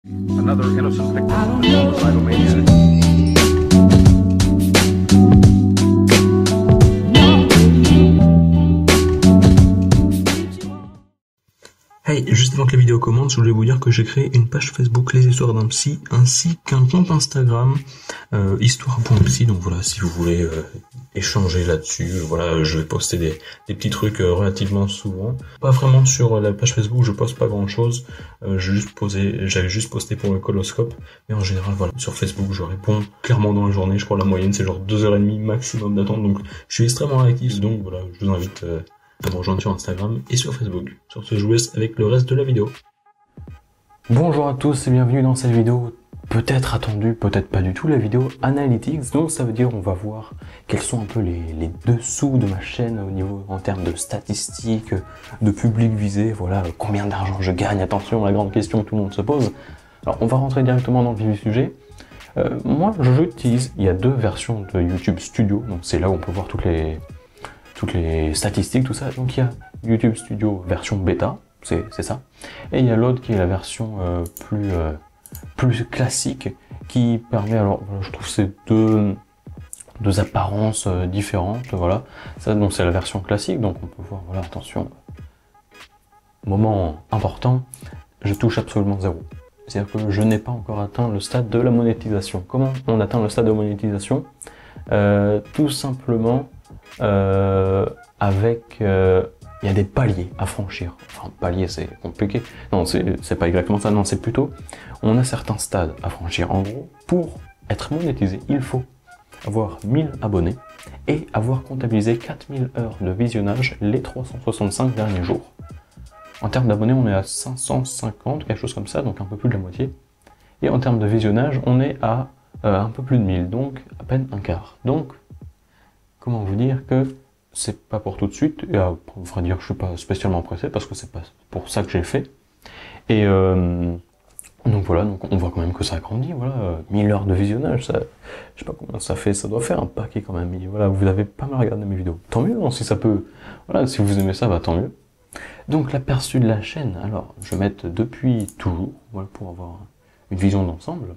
Another innocent victim of the suicidal maniac. Hey, juste avant que la vidéo commence, je voulais vous dire que j'ai créé une page Facebook Les Histoires d'un Psy, ainsi qu'un compte Instagram Histoire.psy. Donc voilà, si vous voulez échanger là-dessus, voilà, je vais poster des petits trucs relativement souvent. Pas vraiment sur la page Facebook, je poste pas grand-chose. J'avais juste posté pour le coloscope, mais en général, voilà, sur Facebook, je réponds clairement dans la journée. Je crois la moyenne c'est genre 2h30 maximum d'attente, donc je suis extrêmement réactif. Donc voilà, je vous invite à me rejoindre sur Instagram et sur Facebook. Sur ce, je vous laisse avec le reste de la vidéo. Bonjour à tous et bienvenue dans cette vidéo peut-être attendue, peut-être pas du tout, la vidéo Analytics. Donc ça veut dire on va voir quels sont un peu les dessous de ma chaîne au niveau en termes de statistiques, de public visé, voilà, combien d'argent je gagne, attention, la grande question que tout le monde se pose. Alors on va rentrer directement dans le vif du sujet. Moi j'utilise, il y a deux versions de YouTube Studio, donc c'est là où on peut voir toutes les statistiques, tout ça. Donc il y a YouTube Studio version bêta, c'est ça. Et il y a l'autre qui est la version plus classique qui permet, alors je trouve ces deux apparences différentes, voilà. Ça donc c'est la version classique, donc on peut voir, voilà, attention, moment important, je touche absolument zéro. C'est-à-dire que je n'ai pas encore atteint le stade de la monétisation. Comment on atteint le stade de monétisation? Tout simplement il y a des paliers à franchir. Enfin, palier c'est compliqué. Non, c'est pas exactement ça. Non, c'est plutôt, on a certains stades à franchir. En gros, pour être monétisé, il faut avoir 1000 abonnés et avoir comptabilisé 4000 heures de visionnage les 365 derniers jours. En termes d'abonnés, on est à 550, quelque chose comme ça, donc un peu plus de la moitié. Et en termes de visionnage, on est à un peu plus de 1000, donc à peine un quart. Donc, comment vous dire que c'est pas pour tout de suite, et à vrai dire je suis pas spécialement pressé parce que c'est pas pour ça que j'ai fait. Et donc voilà, donc on voit quand même que ça a grandi, voilà, 1000 heures de visionnage, ça, je sais pas combien ça fait, ça doit faire un paquet quand même. Et voilà, vous avez pas mal regardé mes vidéos, tant mieux, hein, si ça peut, voilà, si vous aimez ça, bah tant mieux. Donc l'aperçu de la chaîne, alors je vais mettre depuis toujours, voilà, pour avoir une vision d'ensemble.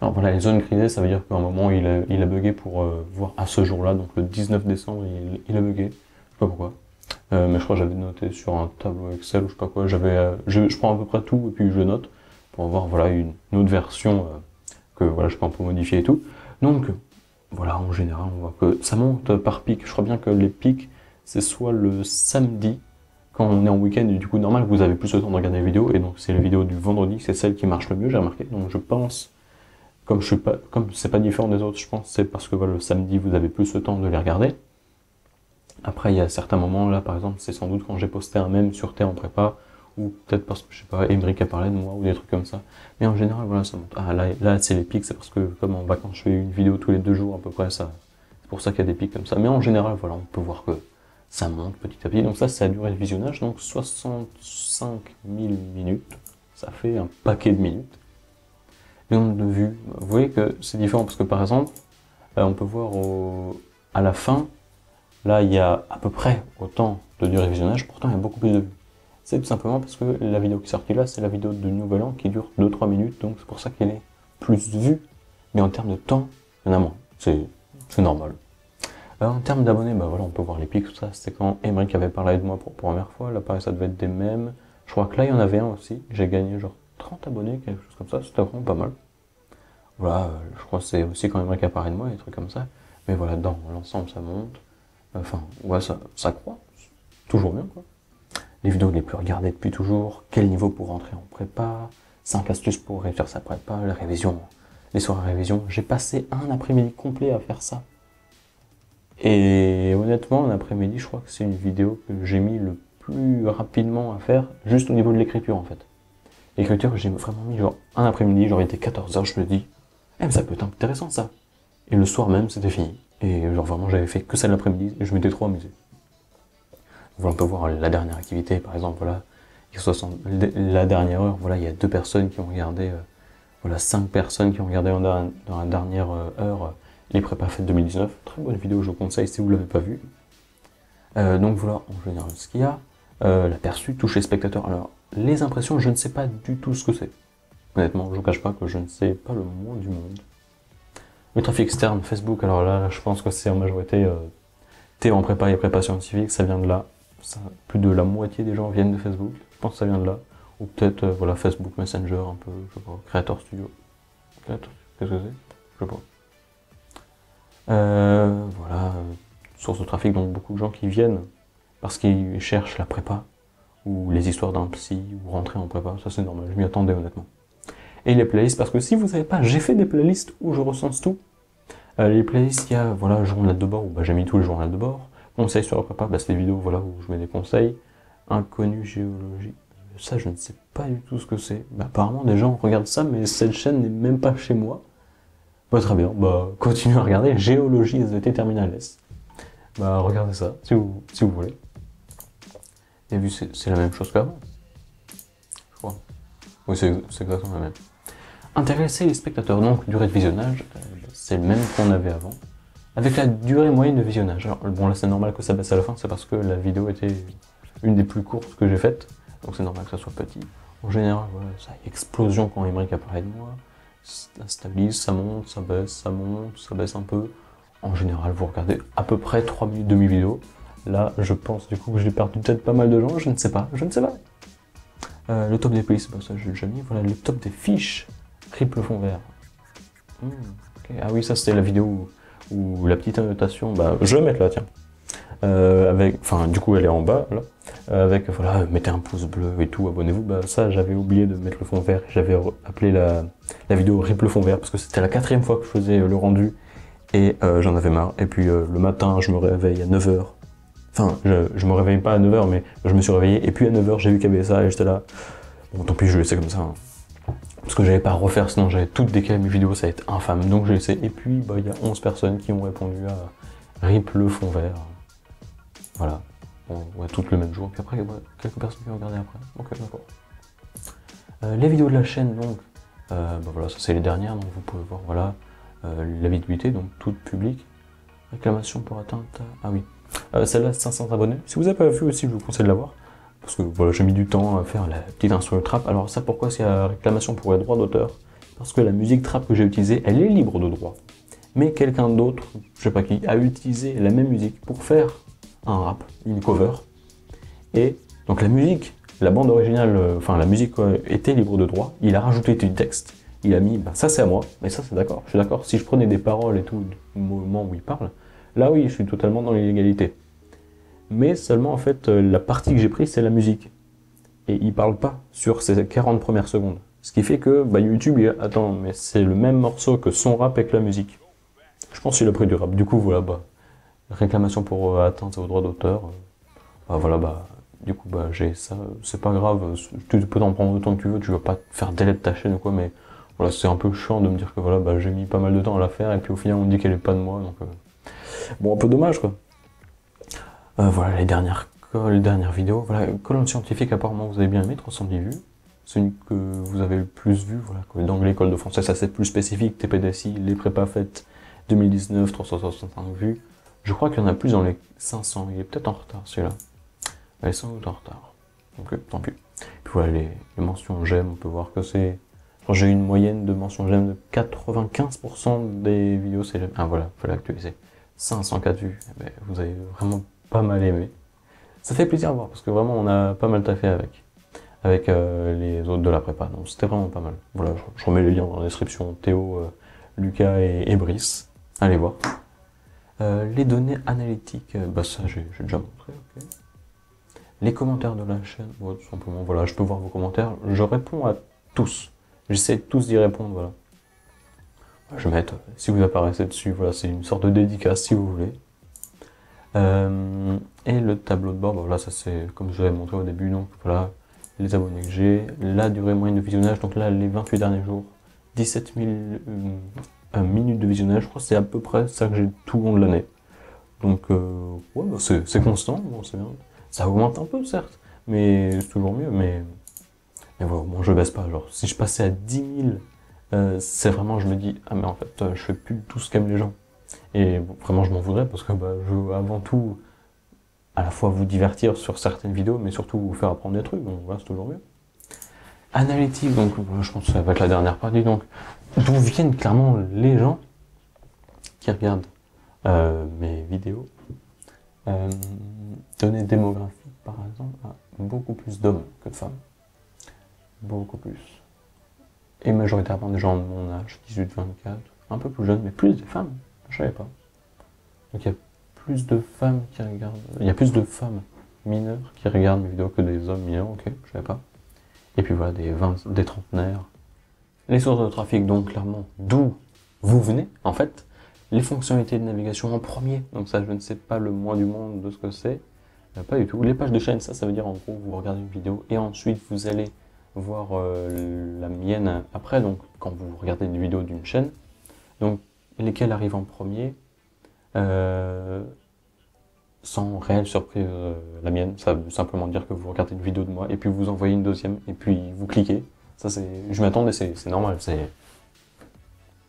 Alors voilà, les zones grisées, ça veut dire qu'à un moment il a bugué pour voir à ce jour-là, donc le 19 décembre, il a bugué, je sais pas pourquoi. Mais je crois que j'avais noté sur un tableau Excel ou je sais pas quoi, je prends à peu près tout et puis je note pour avoir voilà une autre version que voilà je peux un peu modifier et tout. Donc voilà, en général on voit que ça monte par pic. Je crois bien que les pics c'est soit le samedi quand on est en week-end et du coup normal vous avez plus le temps de regarder les vidéos et donc c'est les vidéos du vendredi, c'est celle qui marche le mieux, j'ai remarqué. Donc je pense, comme c'est pas différent des autres, je pense c'est parce que voilà, le samedi vous avez plus le temps de les regarder. Après il y a certains moments, là par exemple c'est sans doute quand j'ai posté un mème sur Thé en prépa, ou peut-être parce que je sais pas, Emric a parlé de moi ou des trucs comme ça. Mais en général voilà ça monte. Ah là c'est les pics, c'est parce que comme en vacances je fais une vidéo tous les 2 jours à peu près, ça c'est pour ça qu'il y a des pics comme ça. Mais en général voilà, on peut voir que ça monte petit à petit. Donc ça c'est la durée de visionnage, donc 65 000 minutes, ça fait un paquet de minutes. Le nombre de vues, vous voyez que c'est différent parce que par exemple, on peut voir à la fin, là il y a à peu près autant de durée de visionnage, pourtant il y a beaucoup plus de vues. C'est tout simplement parce que la vidéo qui est sortie là, c'est la vidéo de Nouvel An qui dure 2-3 minutes, donc c'est pour ça qu'elle est plus vue, mais en termes de temps, il y en a moins, c'est normal. En termes d'abonnés, bah voilà, on peut voir les pics, tout ça, c'était quand Emric avait parlé de moi pour la première fois, là pareil ça devait être des mèmes, je crois que là il y en avait un aussi, j'ai gagné genre 30 abonnés, quelque chose comme ça, c'était vraiment pas mal. Voilà, je crois que c'est aussi quand Emric a parlé de moi, des trucs comme ça. Mais voilà, dans l'ensemble, ça monte. Enfin, ouais, ça croît. Toujours bien, quoi. Les vidéos les plus regardées depuis toujours. Quel niveau pour rentrer en prépa. 5 astuces pour réussir sa prépa. Les révisions. Les soirées révision. J'ai passé un après-midi complet à faire ça. Et honnêtement, un après-midi, je crois que c'est une vidéo que j'ai mis le plus rapidement à faire, juste au niveau de l'écriture, en fait. L'écriture, j'ai vraiment mis genre un après-midi, genre il était 14h, je me dis, mais ça peut être intéressant ça. Et le soir même, c'était fini. Et genre vraiment, j'avais fait que ça l'après-midi et je m'étais trop amusé. Voilà, on peut voir la dernière activité, par exemple, voilà, la dernière heure, voilà, il y a 2 personnes qui ont regardé, voilà, 5 personnes qui ont regardé dans la dernière heure les prépas fêtes 2019. Très bonne vidéo, je vous conseille si vous ne l'avez pas vue. Donc voilà, en général, ce qu'il y a. L'aperçu, toucher spectateur. Alors, les impressions, je ne sais pas du tout ce que c'est. Honnêtement, je vous cache pas que je ne sais pas le moins du monde. Le trafic externe, Facebook, alors là, je pense que c'est en majorité T en prépa et prépa scientifique, ça vient de là. Ça, plus de la moitié des gens viennent de Facebook, je pense que ça vient de là. Ou peut-être, voilà, Facebook Messenger, un peu, je sais pas, Creator Studio. Peut-être, qu'est-ce que c'est? Je sais pas. Voilà, source de trafic, donc beaucoup de gens qui viennent parce qu'ils cherchent la prépa, ou les histoires d'un psy, ou rentrer en prépa, ça c'est normal, je m'y attendais honnêtement. Et les playlists, parce que si vous savez pas, j'ai fait des playlists où je recense tout. Les playlists, il y a, voilà, journal de bord, où bah, j'ai mis tout le journal de bord. Conseils sur la prépa, bah, c'est des vidéos, voilà, où je mets des conseils. Inconnu géologie, ça je ne sais pas du tout ce que c'est. Bah, apparemment des gens regardent ça, mais cette chaîne n'est même pas chez moi. Bah, très bien, bah, continuez à regarder, géologie SVT Terminal S. Bah, regardez ça, si vous voulez. Et vu c'est la même chose qu'avant. Je crois. Oui, c'est exactement la même. Intéresser les spectateurs, donc durée de visionnage, c'est le même qu'on avait avant. Avec la durée moyenne de visionnage. Alors, bon, là c'est normal que ça baisse à la fin, c'est parce que la vidéo était une des plus courtes que j'ai faites. Donc c'est normal que ça soit petit. En général, voilà, ça explosion quand Emmerich apparaît de moi. Ça stabilise, ça monte, ça monte, ça baisse un peu. En général, vous regardez à peu près 3 minutes de mi-vidéo. Là, je pense du coup que j'ai perdu peut-être pas mal de gens, je ne sais pas. Le top des playlists, bah, ça j'ai déjà mis. Voilà, le top des fiches, triple fond vert. Okay. Ah oui, ça c'était la vidéo où la petite annotation, bah, je vais mettre là, tiens. Enfin, du coup, elle est en bas, là. Avec, voilà, mettez un pouce bleu et tout, abonnez-vous. Bah, ça, j'avais oublié de mettre le fond vert. J'avais appelé la vidéo Rip le fond vert parce que c'était la 4e fois que je faisais le rendu et j'en avais marre. Et puis, le matin, je me réveille à 9h. Enfin, je me réveille pas à 9h, mais je me suis réveillé. Et puis, à 9h, j'ai vu qu'il y avait ça et j'étais là. Bon, tant pis, je vais laisser comme ça. Hein. Parce que j'allais pas refaire, sinon j'allais toutes décaler mes vidéos, ça va être infâme. Donc, j'ai laissé. Et puis, bah, il y a 11 personnes qui ont répondu à Rip le fond vert. Voilà. On va toutes le même jour, puis après, ouais, quelques personnes qui ont regardé après. Ok, d'accord. Les vidéos de la chaîne, donc, bah voilà, ça c'est les dernières, donc vous pouvez voir, voilà, la visibilité, donc toute publique. Réclamation pour atteinte, ah oui, celle-là, 500 abonnés. Si vous n'avez pas vu aussi, je vous conseille de la voir, parce que voilà, j'ai mis du temps à faire la petite instru trap. Alors ça, pourquoi c'est la réclamation pour les droits d'auteur? Parce que la musique trap que j'ai utilisée, elle est libre de droit. Mais quelqu'un d'autre, je sais pas qui, a utilisé la même musique pour faire un rap, une cover, et donc la musique, la bande originale, enfin la musique était libre de droit, il a rajouté du texte, il a mis, bah, ça c'est à moi, mais ça c'est d'accord, je suis d'accord, si je prenais des paroles et tout, au moment où il parle, là oui, je suis totalement dans l'illégalité. Mais seulement en fait, la partie que j'ai prise, c'est la musique, et il parle pas sur ces 40 premières secondes, ce qui fait que bah, YouTube, attends, mais c'est le même morceau que son rap avec la musique. Je pense qu'il a pris du rap, du coup voilà, bah, réclamation pour atteinte aux droits d'auteur. Bah voilà, bah du coup bah j'ai ça, c'est pas grave, tu peux t'en prendre autant que tu veux, tu vas pas faire délai de ta chaîne ou quoi, mais voilà, c'est un peu chiant de me dire que voilà, bah j'ai mis pas mal de temps à la faire et puis au final on me dit qu'elle est pas de moi, donc bon, un peu dommage quoi. Voilà les dernières vidéos, voilà, colonne scientifique, apparemment vous avez bien aimé, 310 vues. C'est une que vous avez le plus vu, voilà, dans l'école de français, ça c'est plus spécifique, TPDSI, les prépas faites 2019, 365 vues. Je crois qu'il y en a plus dans les 500, il est peut-être en retard celui-là. Elle est sans doute en retard. Donc tant pis. Puis voilà, les mentions j'aime, on peut voir que c'est... J'ai une moyenne de mentions j'aime de 95% des vidéos, c'est j'aime. Ah voilà, il fallait actualiser. 504 vues, eh ben, vous avez vraiment pas mal aimé. Ça fait plaisir à voir, parce que vraiment on a pas mal taffé avec les autres de la prépa, donc c'était vraiment pas mal. Voilà, je remets les liens dans la description, Théo, Lucas et Brice. Allez voir. Les données analytiques, bah ça j'ai déjà montré, ok. Les commentaires de la chaîne, ouais, tout simplement, voilà, je peux voir vos commentaires, je réponds à tous. J'essaie de tous d'y répondre, voilà. Je vais mettre, si vous apparaissez dessus, voilà, c'est une sorte de dédicace si vous voulez. Et le tableau de bord, bah, voilà, ça c'est comme je vous avais montré au début, donc voilà, les abonnés que j'ai, la durée moyenne de visionnage, donc là les 28 derniers jours, 17 000 minutes de visionnage, je crois que c'est à peu près ça que j'ai tout le long de l'année. Donc ouais, bah, c'est constant, bon, c'est bien. Ça augmente un peu certes, mais c'est toujours mieux, mais voilà, moi je baisse pas, genre si je passais à 10 000, c'est vraiment, je me dis, ah mais en fait je fais plus tout ce qu'aiment les gens. Et bon, vraiment je m'en voudrais parce que bah, je veux avant tout à la fois vous divertir sur certaines vidéos, mais surtout vous faire apprendre des trucs, donc voilà, c'est toujours mieux. Analytique, donc je pense que ça va être la dernière partie, donc d'où viennent clairement les gens qui regardent mes vidéos. Données démographiques, par exemple, beaucoup plus d'hommes que de femmes. Beaucoup plus. Et majoritairement des gens de mon âge, 18-24, un peu plus jeunes, mais plus des femmes, je savais pas. Donc il y a plus de femmes qui regardent, il y a plus de femmes mineures qui regardent mes vidéos que des hommes mineurs, ok, je savais pas. Et puis voilà, des trentenaires. Les sources de trafic, donc clairement, d'où vous venez, en fait. Les fonctionnalités de navigation en premier, donc ça je ne sais pas le moins du monde de ce que c'est, pas du tout. Les pages de chaîne, ça veut dire en gros vous regardez une vidéo et ensuite vous allez voir la mienne après, donc quand vous regardez une vidéo d'une chaîne, donc lesquelles arrivent en premier, sans réelle surprise la mienne, ça veut simplement dire que vous regardez une vidéo de moi et puis vous envoyez une deuxième et puis vous cliquez, ça c'est, je m'attendais, c'est normal,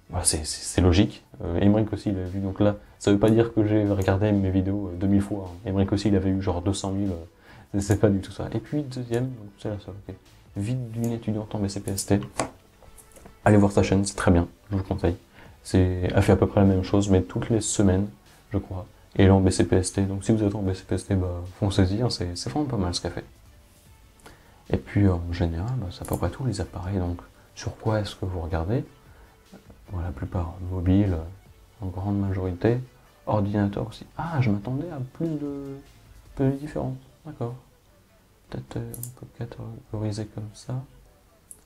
voilà, c'est logique. Emmerich aussi, il avait vu, donc là, ça veut pas dire que j'ai regardé mes vidéos 2000 fois. Hein. Emmerich aussi, il avait eu genre 200 000, c'est pas du tout ça. Et puis, deuxième, c'est la seule, ok. Vide d'une étudiante en BCPST. Allez voir sa chaîne, c'est très bien, je vous conseille. Elle fait à peu près la même chose, mais toutes les semaines, je crois. Et elle est en BCPST, donc si vous êtes en BCPST, bah, foncez-y, hein, c'est vraiment pas mal ce qu'elle fait. Et puis, en général, bah, c'est à peu près tous les appareils, donc sur quoi est-ce que vous regardez? Voilà, la plupart mobile, en grande majorité. Ordinateur aussi. Ah, je m'attendais à plus de différences. D'accord. Peut-être on peut catégoriser comme ça.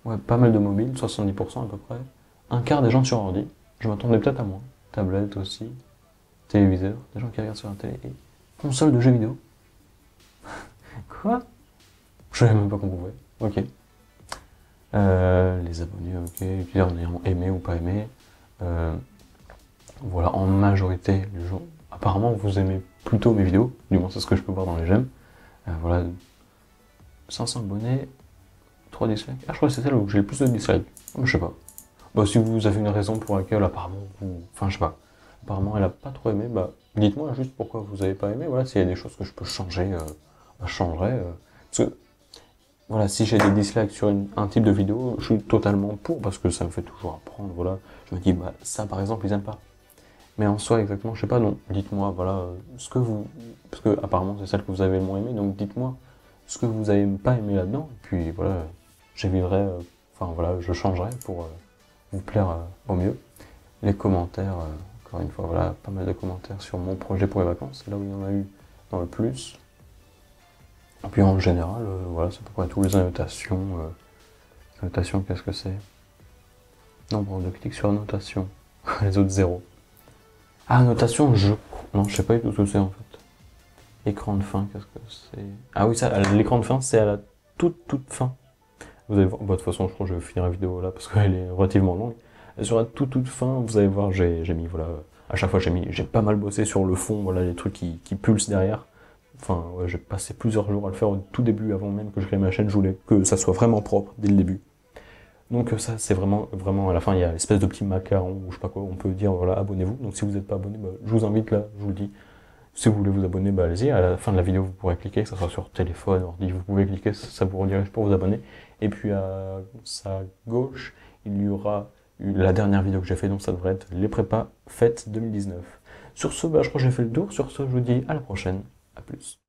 Ouais, pas mal de mobiles, 70% à peu près. Un quart des gens sur ordi. Je m'attendais peut-être à moins. Tablette aussi. Téléviseur. Des gens qui regardent sur la télé. Et console de jeux vidéo. Quoi? Je savais même pas qu'on pouvait. Ok. Les abonnés, ok, en ayant aimé ou pas aimé. Voilà, en majorité, les gens, apparemment vous aimez plutôt mes vidéos, du moins c'est ce que je peux voir dans les j'aime. Voilà, 500 abonnés, 3 dislikes. Ah, je crois que c'est celle où j'ai le plus de dislikes. Je sais pas. Bah, si vous avez une raison pour laquelle apparemment enfin, je sais pas. Apparemment elle a pas trop aimé, bah, dites-moi juste pourquoi vous avez pas aimé. Voilà, s'il y a des choses que je peux changer, je changerai. Parce que voilà, si j'ai des dislikes sur un type de vidéo, je suis totalement pour, parce que ça me fait toujours apprendre, voilà. Je me dis, bah, ça par exemple, ils aiment pas. Mais en soi, exactement, je sais pas, donc, dites-moi, voilà, ce que vous... Parce que apparemment, c'est celle que vous avez le moins aimé, donc dites-moi ce que vous avez pas aimé là-dedans, et puis voilà, j'éviterai, enfin voilà, je changerai pour vous plaire au mieux. Les commentaires, encore une fois, voilà, pas mal de commentaires sur mon projet pour les vacances, c'est là où il y en a eu dans le plus. Et puis en général, voilà, c'est à peu près tout. Les annotations. Annotations, qu'est-ce que c'est? Nombre de clics sur annotation. Les autres, 0. Ah, annotation, non, je sais pas du tout ce que c'est en fait. Écran de fin, qu'est-ce que c'est? Ah oui, ça, l'écran de fin, c'est à la toute fin. Vous allez voir, bah, de toute façon, je crois que je vais finir la vidéo là parce qu'elle est relativement longue. Et sur la toute fin, vous allez voir, j'ai mis, voilà, à chaque fois j'ai pas mal bossé sur le fond, voilà, les trucs qui pulsent derrière. Enfin, ouais, j'ai passé plusieurs jours à le faire au tout début, avant même que je crée ma chaîne, je voulais que ça soit vraiment propre dès le début. Donc ça, c'est vraiment, à la fin, il y a l'espèce de petit macaron, ou je sais pas quoi, on peut dire, voilà, abonnez-vous. Donc si vous n'êtes pas abonné, bah, je vous invite là, je vous le dis. Si vous voulez vous abonner, bah allez-y, à la fin de la vidéo, vous pourrez cliquer, que ce soit sur téléphone, ordi, vous pouvez cliquer, ça vous redirige pour vous abonner. Et puis à sa gauche, il y aura la dernière vidéo que j'ai fait, donc ça devrait être les prépas fêtes 2019. Sur ce, bah, je crois que j'ai fait le tour. Sur ce, je vous dis à la prochaine. À plus.